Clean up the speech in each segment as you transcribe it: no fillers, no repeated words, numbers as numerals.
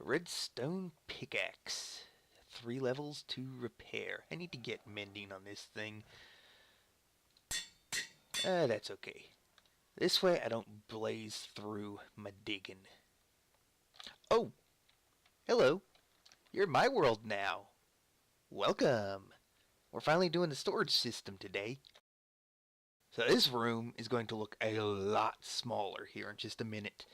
Redstone pickaxe. 3 levels to repair. I need to get mending on this thing. That's okay. This way I don't blaze through my digging. Oh! Hello! You're in my world now! Welcome! We're finally doing the storage system today. So this room is going to look a lot smaller here in just a minute.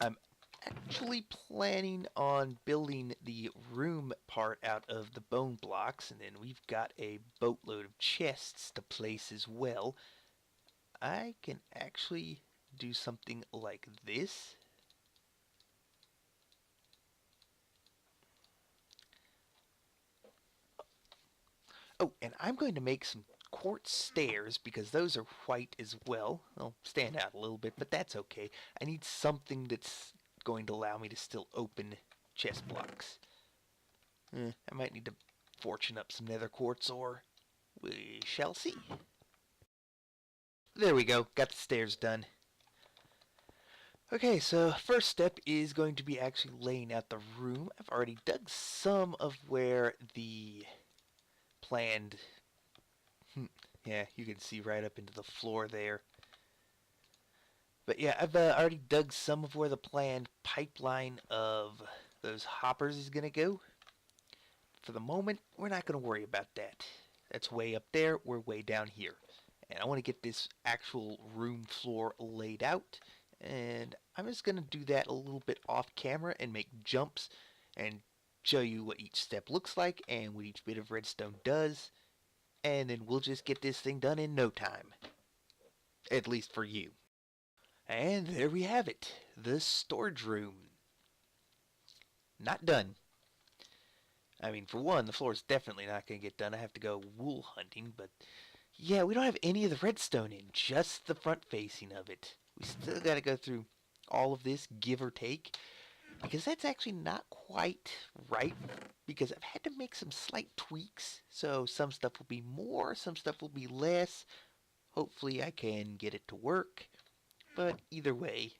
I'm actually planning on building the room part out of the bone blocks, and then we've got a boatload of chests to place as well. I can actually do something like this. Oh, and I'm going to make some quartz stairs because those are white as well. They'll stand out a little bit, but that's okay. I need something that's going to allow me to still open chest blocks. I might need to fortune up some nether quartz, or we shall see. There we go, got the stairs done. Okay, so first step is going to be actually laying out the room. I've already dug some of where the planned... yeah, you can see right up into the floor there. But yeah, I've already dug some of where the planned pipeline of those hoppers is going to go. For the moment, we're not going to worry about that. That's way up there, we're way down here. And I want to get this actual room floor laid out. And I'm just going to do that a little bit off camera and make jumps and show you what each step looks like and what each bit of redstone does. And then we'll just get this thing done in no time. At least for you. And there we have it. The storage room. Not done. I mean, for one, the floor is definitely not going to get done. I have to go wool hunting, but yeah, we don't have any of the redstone in, just the front facing of it. We still got to go through all of this, give or take, because that's actually not quite right, because I've had to make some slight tweaks, so some stuff will be more, some stuff will be less. Hopefully I can get it to work, but either way,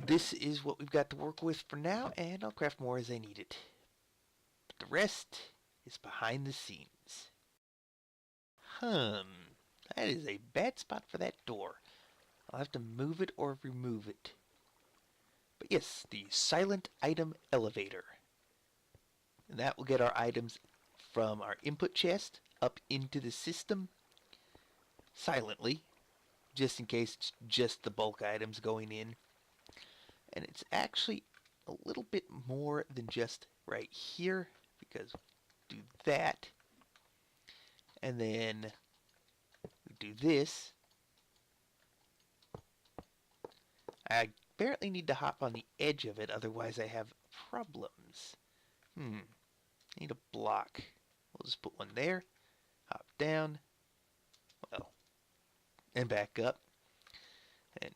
this is what we've got to work with for now, and I'll craft more as I need it. But the rest is behind the scenes. That is a bad spot for that door. I'll have to move it or remove it. But yes, the silent item elevator. And that will get our items from our input chest up into the system silently, just in case it's just the bulk items going in. And it's actually a little bit more than just right here, because do that, and then we do this. I apparently need to hop on the edge of it, otherwise I have problems. I need a block. We'll just put one there, hop down, well, and back up, and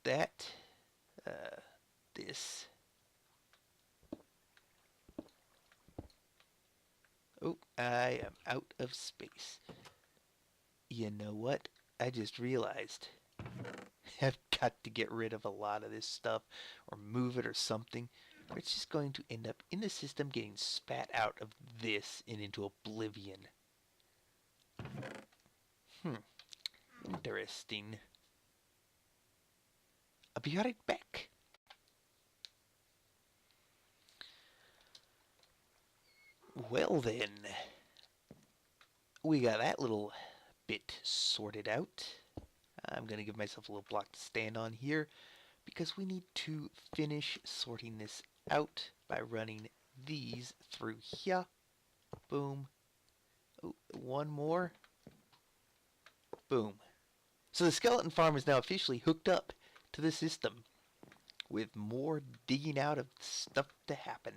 that, this. Oh, I am out of space. You know what? I just realized I've got to get rid of a lot of this stuff, or move it or something, or it's just going to end up in the system getting spat out of this and into oblivion. Interesting. I'll be right back. Well then, we got that little bit sorted out. I'm going to give myself a little block to stand on here because we need to finish sorting this out by running these through here. Boom. Oh, one more. Boom. So the skeleton farm is now officially hooked up to the system with more digging out of stuff to happen.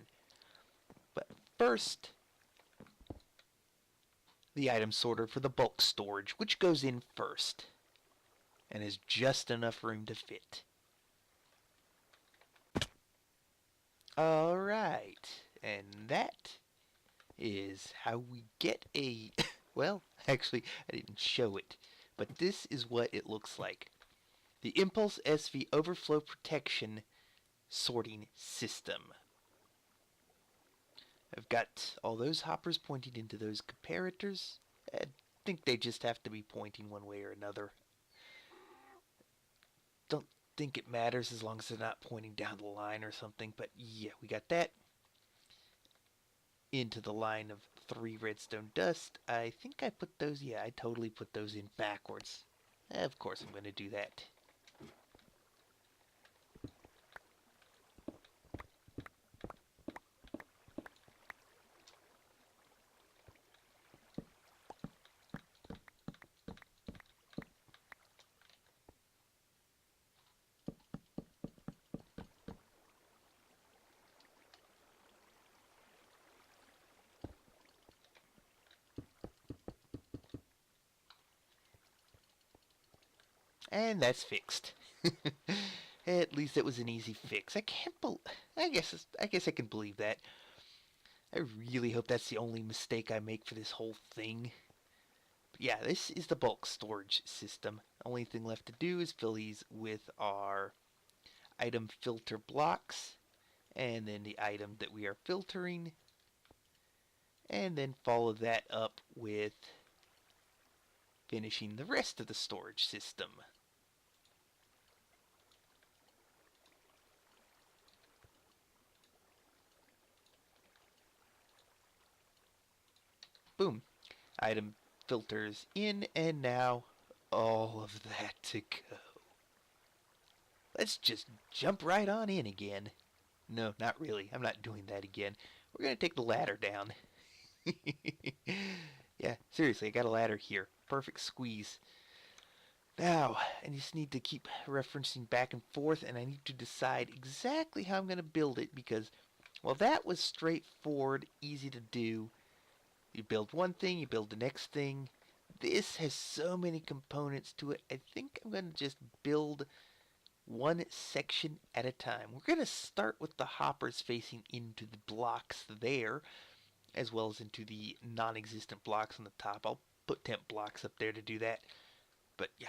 But first, the item sorter for the bulk storage, which goes in first and is just enough room to fit. Alright, and that is how we get a... well, actually, I didn't show it, but this is what it looks like. The Impulse SV Overflow Protection sorting system. I've got all those hoppers pointing into those comparators. I think they just have to be pointing one way or another. Don't think it matters as long as they're not pointing down the line or something, but yeah, we got that. Into the line of 3 redstone dust. I think I put those, yeah, I totally put those in backwards. Of course I'm going to do that. And that's fixed. At least it was an easy fix. I guess I can believe that. I really hope that's the only mistake I make for this whole thing. But yeah, this is the bulk storage system. The only thing left to do is fill these with our item filter blocks, and then the item that we are filtering, and then follow that up with finishing the rest of the storage system. Boom. Item filters in, and now all of that to go. Let's just jump right on in again. No, not really. I'm not doing that again. We're going to take the ladder down. Yeah, seriously, I got a ladder here. Perfect squeeze. Now, I just need to keep referencing back and forth, and I need to decide exactly how I'm going to build it, because, well, that was straightforward, easy to do. You build one thing, you build the next thing. This has so many components to it. I think I'm going to just build one section at a time. We're going to start with the hoppers facing into the blocks there, as well as into the non-existent blocks on the top. I'll put temp blocks up there to do that. But yeah,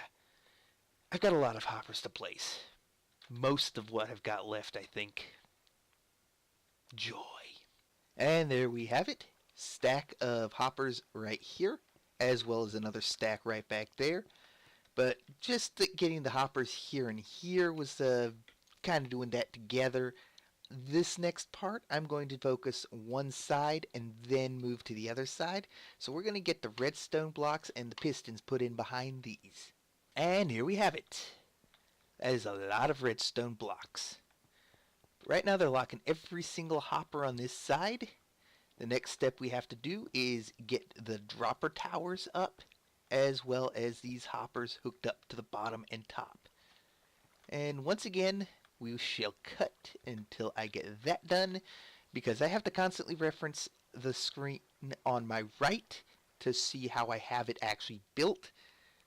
I've got a lot of hoppers to place. Most of what I've got left, I think. Joy. And there we have it. Stack of hoppers right here, as well as another stack right back there. But just getting the hoppers here and here was kind of doing that together. This next part, I'm going to focus one side and then move to the other side. So we're going to get the redstone blocks and the pistons put in behind these. And here we have it. That is a lot of redstone blocks. Right now they're locking every single hopper on this side. The next step we have to do is get the dropper towers up, as well as these hoppers hooked up to the bottom and top. And once again, we shall cut until I get that done, because I have to constantly reference the screen on my right to see how I have it actually built,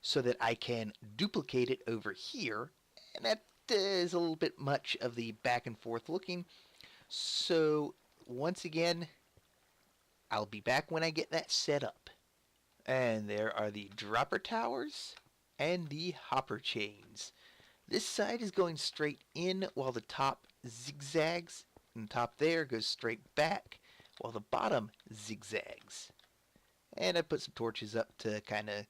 so that I can duplicate it over here. And that is a little bit much of the back and forth looking. So once again, I'll be back when I get that set up. And there are the dropper towers and the hopper chains. This side is going straight in while the top zigzags, and the top there goes straight back while the bottom zigzags. And I put some torches up to kind of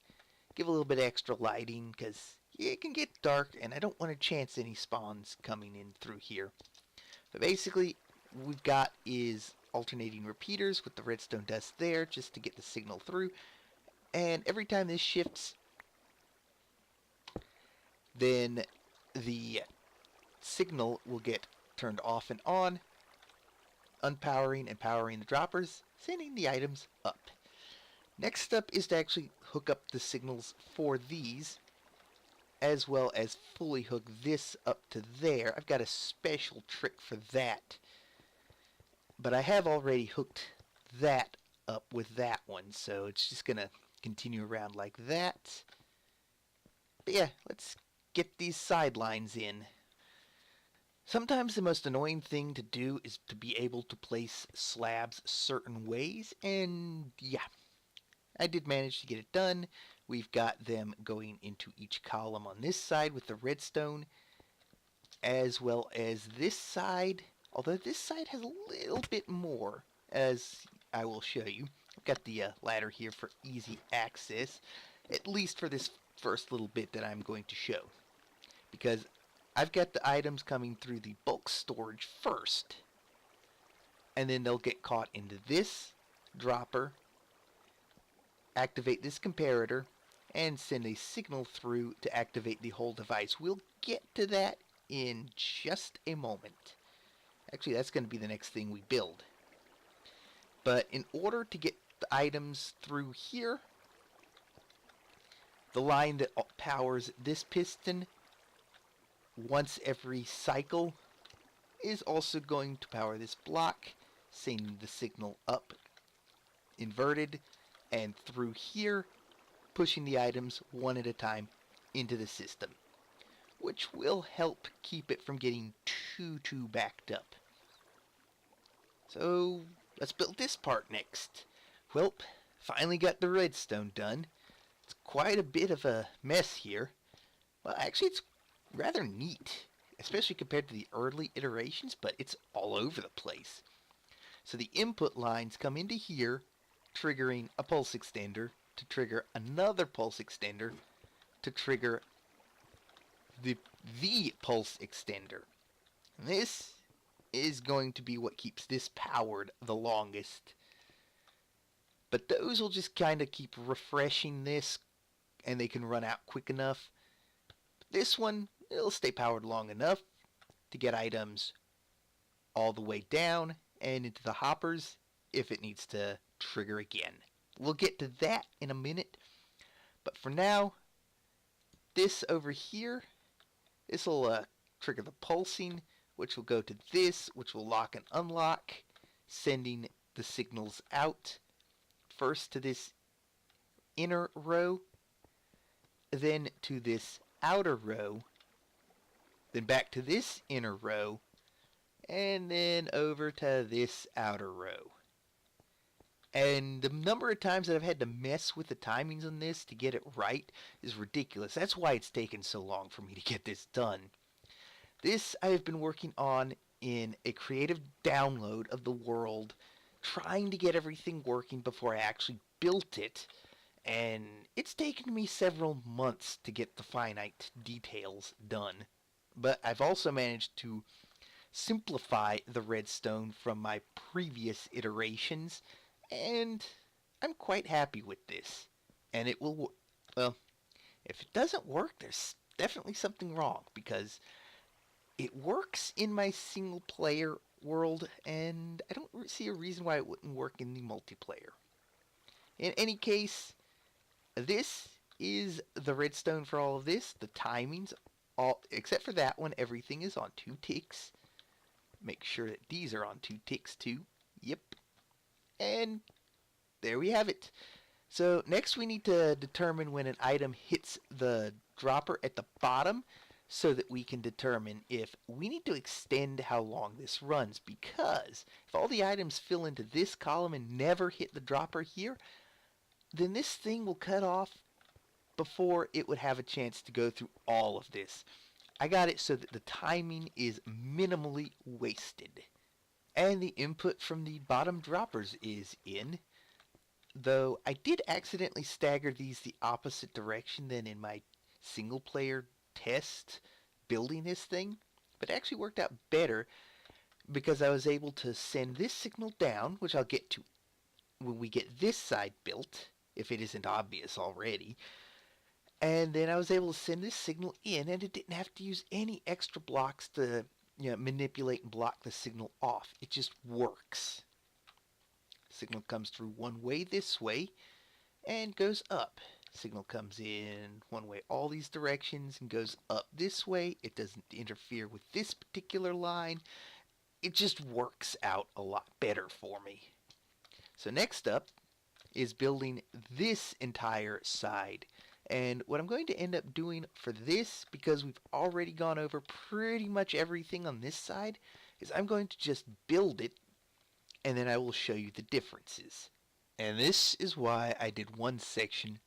give a little bit extra lighting, because it can get dark and I don't want to chance any spawns coming in through here. But basically, what we've got is alternating repeaters with the redstone dust there just to get the signal through. And every time this shifts, then the signal will get turned off and on, unpowering and powering the droppers, sending the items up. Next up is to actually hook up the signals for these, as well as fully hook this up to there. I've got a special trick for that, but I have already hooked that up with that one, so it's just going to continue around like that. But yeah, let's get these sidelines in. Sometimes the most annoying thing to do is to be able to place slabs certain ways, and yeah, I did manage to get it done. We've got them going into each column on this side with the redstone, as well as this side, although this side has a little bit more, as I will show you. I've got the ladder here for easy access, at least for this first little bit that I'm going to show, because I've got the items coming through the bulk storage first, and then they'll get caught into this dropper, activate this comparator, and send a signal through to activate the whole device. We'll get to that in just a moment. Actually, that's going to be the next thing we build. But in order to get the items through here, the line that powers this piston once every cycle is also going to power this block, sending the signal up inverted and through here, pushing the items one at a time into the system, which will help keep it from getting too backed up. So let's build this part next. Well, finally got the redstone done. It's quite a bit of a mess here. Well, actually it's rather neat, especially compared to the early iterations, but it's all over the place. So the input lines come into here, triggering a pulse extender to trigger another pulse extender to trigger the pulse extender. And this is going to be what keeps this powered the longest. But those will just kind of keep refreshing this, and they can run out quick enough. This one, it'll stay powered long enough to get items all the way down and into the hoppers if it needs to trigger again. We'll get to that in a minute, but for now, this over here, this will trigger the pulsing, which will go to this, which will lock and unlock, sending the signals out, first to this inner row, then to this outer row, then back to this inner row, and then over to this outer row. And the number of times that I've had to mess with the timings on this to get it right is ridiculous. That's why it's taken so long for me to get this done. This I have been working on in a creative download of the world, trying to get everything working before I actually built it. And it's taken me several months to get the finite details done. But I've also managed to simplify the redstone from my previous iterations, and I'm quite happy with this. And it will, well, if it doesn't work, there's definitely something wrong, because it works in my single player world, and I don't see a reason why it wouldn't work in the multiplayer. In any case, this is the redstone for all of this. The timings, all except for that one, everything is on 2 ticks. Make sure that these are on 2 ticks too. Yep. And there we have it. So next we need to determine when an item hits the dropper at the bottom, so that we can determine if we need to extend how long this runs, because if all the items fill into this column and never hit the dropper here, then this thing will cut off before it would have a chance to go through all of this. I got it so that the timing is minimally wasted. And the input from the bottom droppers is in, though I did accidentally stagger these the opposite direction than in my single player test building this thing, but it actually worked out better because I was able to send this signal down, which I'll get to when we get this side built, if it isn't obvious already. And then I was able to send this signal in, and it didn't have to use any extra blocks to manipulate and block the signal off. It just works. Signal comes through one way this way and goes up. Signal comes in one way all these directions and goes up this way. It doesn't interfere with this particular line. It just works out a lot better for me. So next up is building this entire side. And what I'm going to end up doing for this, because we've already gone over pretty much everything on this side, is I'm going to just build it, and then I will show you the differences. And this is why I did one section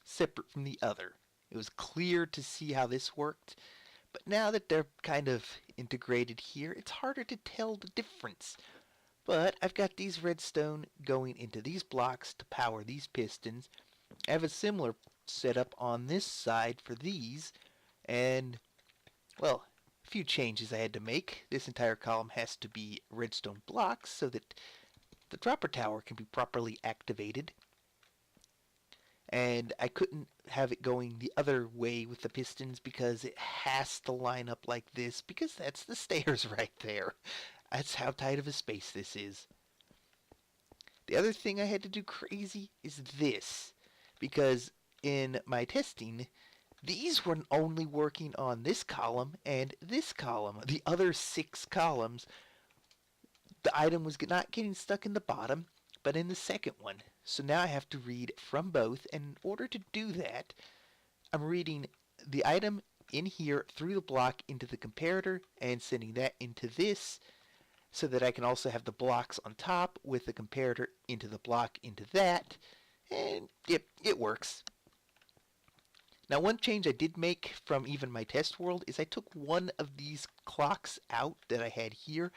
separate from the other. It was clear to see how this worked, But now that they're kind of integrated here, it's harder to tell the difference. But I've got these redstone going into these blocks to power these pistons. I have a similar setup on this side for these, and, well, a few changes I had to make. This entire column has to be redstone blocks so that the dropper tower can be properly activated. And I couldn't have it going the other way with the pistons because it has to line up like this, because that's the stairs right there. That's how tight of a space this is. The other thing I had to do crazy is this, because in my testing, these were only working on this column and this column. The other 6 columns, the item was not getting stuck in the bottom, but in the second one. So now I have to read from both, and in order to do that, I'm reading the item in here through the block into the comparator and sending that into this, so that I can also have the blocks on top with the comparator into the block into that, and it works. Now, one change I did make from even my test world is I took one of these clocks out that I had here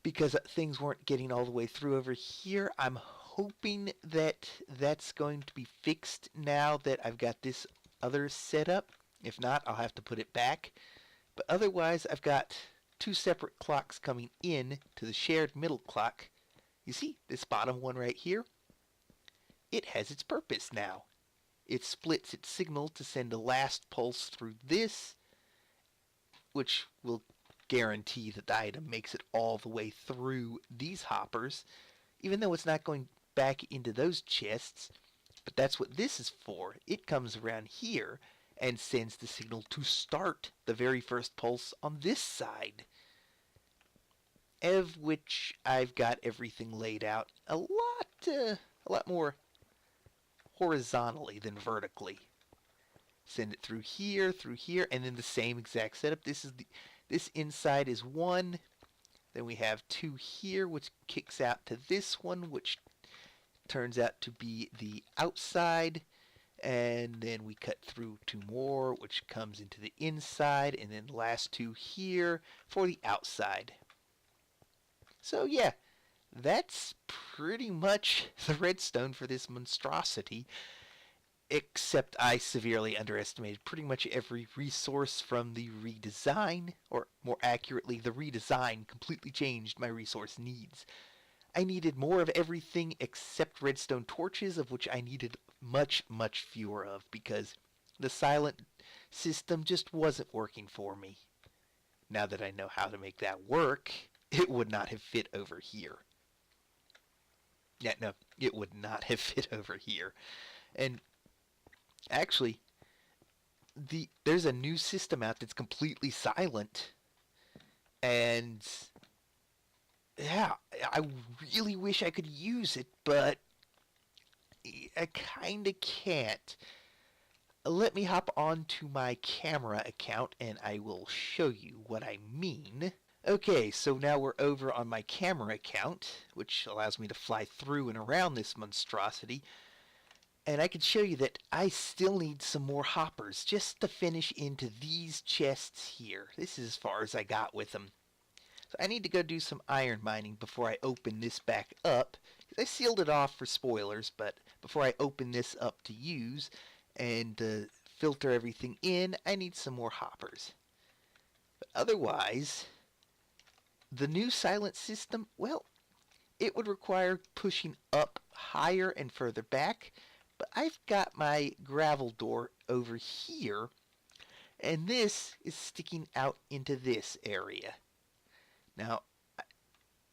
because things weren't getting all the way through over here. I'm hoping that that's going to be fixed now that I've got this other setup. If not, I'll have to put it back. But otherwise, I've got 2 separate clocks coming in to the shared middle clock. You see, this bottom one right here? It has its purpose now. It splits its signal to send a last pulse through this, which will guarantee that the item makes it all the way through these hoppers, even though it's not going back into those chests. But that's what this is for. It comes around here and sends the signal to start the very first pulse on this side, of which I've got everything laid out a lot more horizontally than vertically. Send it through here, and then the same exact setup. This inside is 1. Then we have 2 here, which kicks out to this one, which turns out to be the outside. And then we cut through 2 more, which comes into the inside, and then the last 2 here for the outside. So yeah, that's pretty much the redstone for this monstrosity, except I severely underestimated pretty much every resource from the redesign, or more accurately, the redesign completely changed my resource needs. I needed more of everything except redstone torches, of which I needed much, much fewer of, because the silent system just wasn't working for me. Now that I know how to make that work, it would not have fit over here. Yeah, no, it would not have fit over here. And actually, there's a new system out that's completely silent, and yeah, I really wish I could use it, but I kinda can't. Let me hop onto my camera account and I will show you what I mean. Okay, so now we're over on my camera account, which allows me to fly through and around this monstrosity. And I can show you that I still need some more hoppers just to finish into these chests here. This is as far as I got with them. So I need to go do some iron mining before I open this back up. I sealed it off for spoilers, but before I open this up to use and filter everything in, I need some more hoppers. But otherwise, the new silent system, well, it would require pushing up higher and further back, but I've got my gravel door over here, and this is sticking out into this area. Now,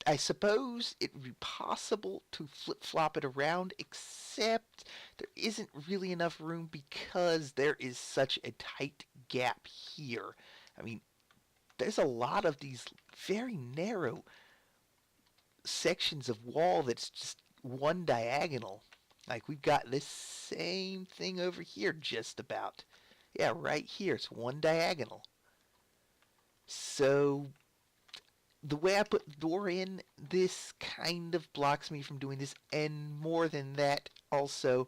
I suppose it would be possible to flip-flop it around, except there isn't really enough room because there is such a tight gap here. I mean, there's a lot of these very narrow sections of wall that's just one diagonal. Like, we've got this same thing over here just about. Yeah, right here. It's one diagonal. So the way I put the door in, this kind of blocks me from doing this, and more than that, also,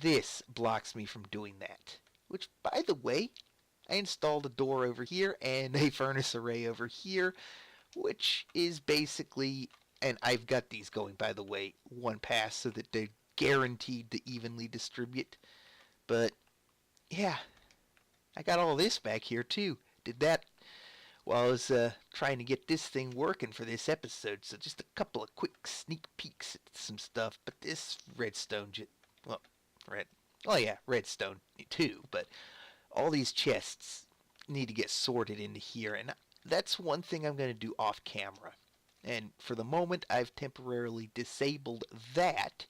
this blocks me from doing that. Which, by the way, I installed a door over here and a furnace array over here, which is basically, and I've got these going, by the way, one pass so that they're guaranteed to evenly distribute. But yeah, I got all this back here too. Did that while I was trying to get this thing working for this episode. So just a couple of quick sneak peeks at some stuff. But this redstone, well, red, oh yeah, redstone too. But all these chests need to get sorted into here, and that's one thing I'm going to do off camera. And for the moment, I've temporarily disabled that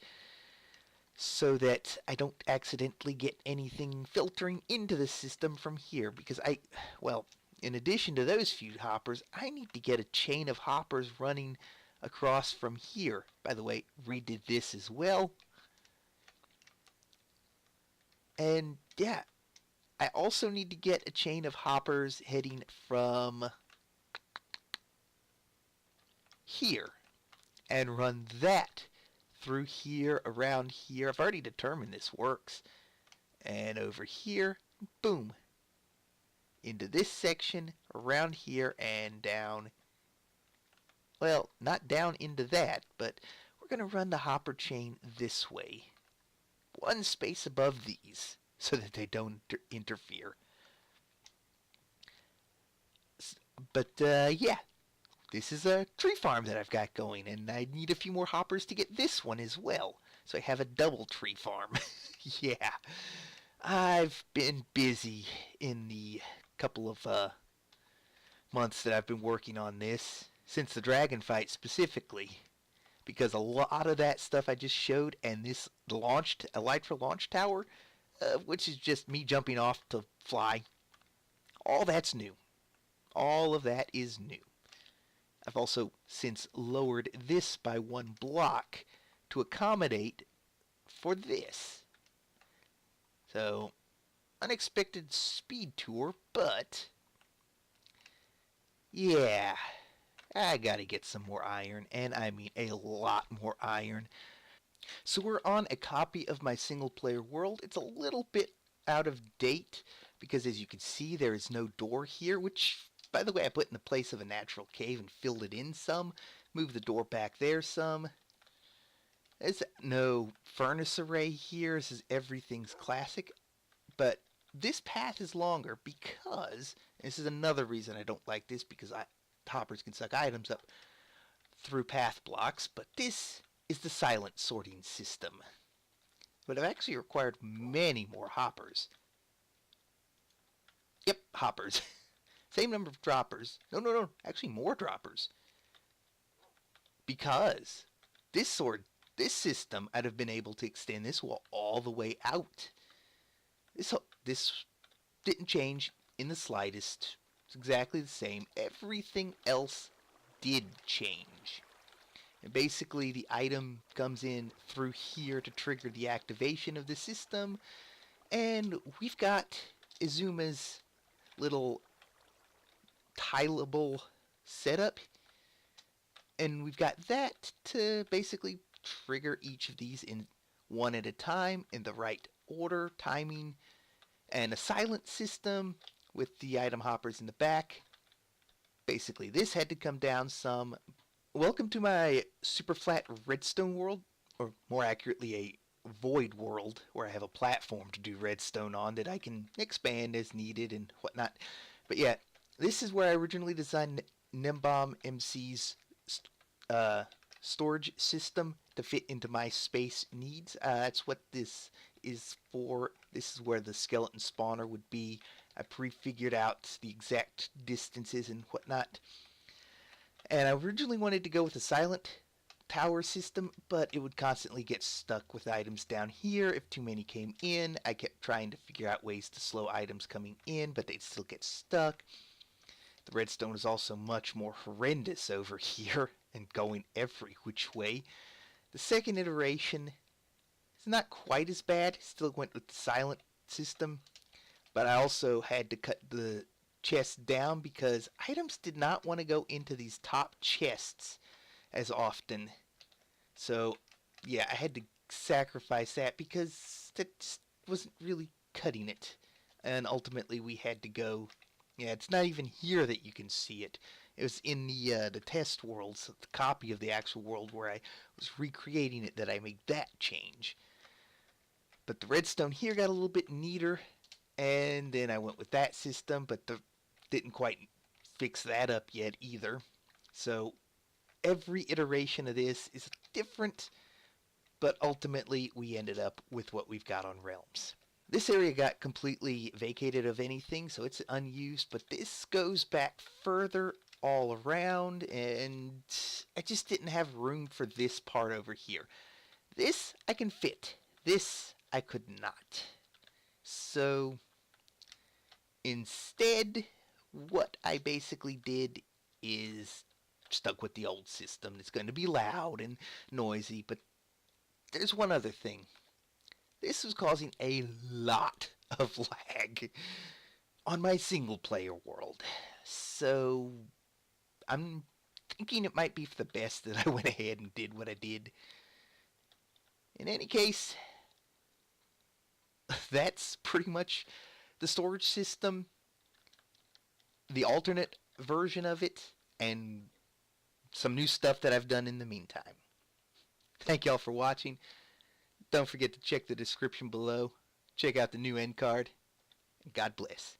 so that I don't accidentally get anything filtering into the system from here, because well, in addition to those few hoppers, I need to get a chain of hoppers running across from here. By the way, redid this as well. And yeah, I also need to get a chain of hoppers heading from here and run that through here, around here. I've already determined this works. And over here, boom, into this section, around here, and down. Well, not down into that, but we're going to run the hopper chain this way. One space above these, so that they don't interfere. But yeah, this is a tree farm that I've got going, and I need a few more hoppers to get this one as well. So I have a double tree farm. Yeah, I've been busy in the couple of months that I've been working on this, since the dragon fight specifically, because a lot of that stuff I just showed, and this launched a light for launch tower, which is just me jumping off to fly, all that's new. All of that is new. I've also since lowered this by one block to accommodate for this. So, unexpected speed tour, but yeah, I gotta get some more iron, and I mean a lot more iron. So we're on a copy of my single player world. It's a little bit out of date because, as you can see, there is no door here, which, by the way, I put in the place of a natural cave and filled it in some. Move the door back there some. There's no furnace array here. This is everything's classic. But this path is longer because, this is another reason I don't like this, because hoppers can suck items up through path blocks, but this is the silent sorting system. But I've actually required many more hoppers. Yep, hoppers. Same number of droppers. No, actually more droppers. Because this system, I'd have been able to extend this wall all the way out. This didn't change in the slightest. It's exactly the same. Everything else did change. And basically the item comes in through here to trigger the activation of the system. And we've got Izuma's little tileable setup. And we've got that to basically trigger each of these in one at a time in the right order, timing, and a silent system with the item hoppers in the back. Basically, this had to come down some. Welcome to my super flat redstone world, or more accurately, a void world where I have a platform to do redstone on that I can expand as needed and whatnot. But yeah, this is where I originally designed Nembomb MC's storage system to fit into my space needs. That's what this is for. This is where the skeleton spawner would be. I prefigured out the exact distances and whatnot. And I originally wanted to go with a silent tower system, but it would constantly get stuck with items down here if too many came in. I kept trying to figure out ways to slow items coming in, but they'd still get stuck. The redstone is also much more horrendous over here and going every which way. The second iteration is not quite as bad. Still went with the silent system, but I also had to cut the chest down because items did not want to go into these top chests as often. So yeah, I had to sacrifice that because that just wasn't really cutting it. and ultimately we had to go. Yeah, it's not even here that you can see it. It was in the test worlds, the copy of the actual world where I was recreating it, that I made that change. But the redstone here got a little bit neater, and then I went with that system, but didn't quite fix that up yet either. So every iteration of this is different, but ultimately we ended up with what we've got on Realms. This area got completely vacated of anything, so it's unused, but this goes back further all around, and I just didn't have room for this part over here. This I can fit. This I could not. So instead, what I basically did is stuck with the old system. It's going to be loud and noisy, but there's one other thing. This was causing a lot of lag on my single player world. So I'm thinking it might be for the best that I went ahead and did what I did. In any case, that's pretty much the storage system, the alternate version of it, and some new stuff that I've done in the meantime. Thank y'all for watching. Don't forget to check the description below. Check out the new end card. God bless.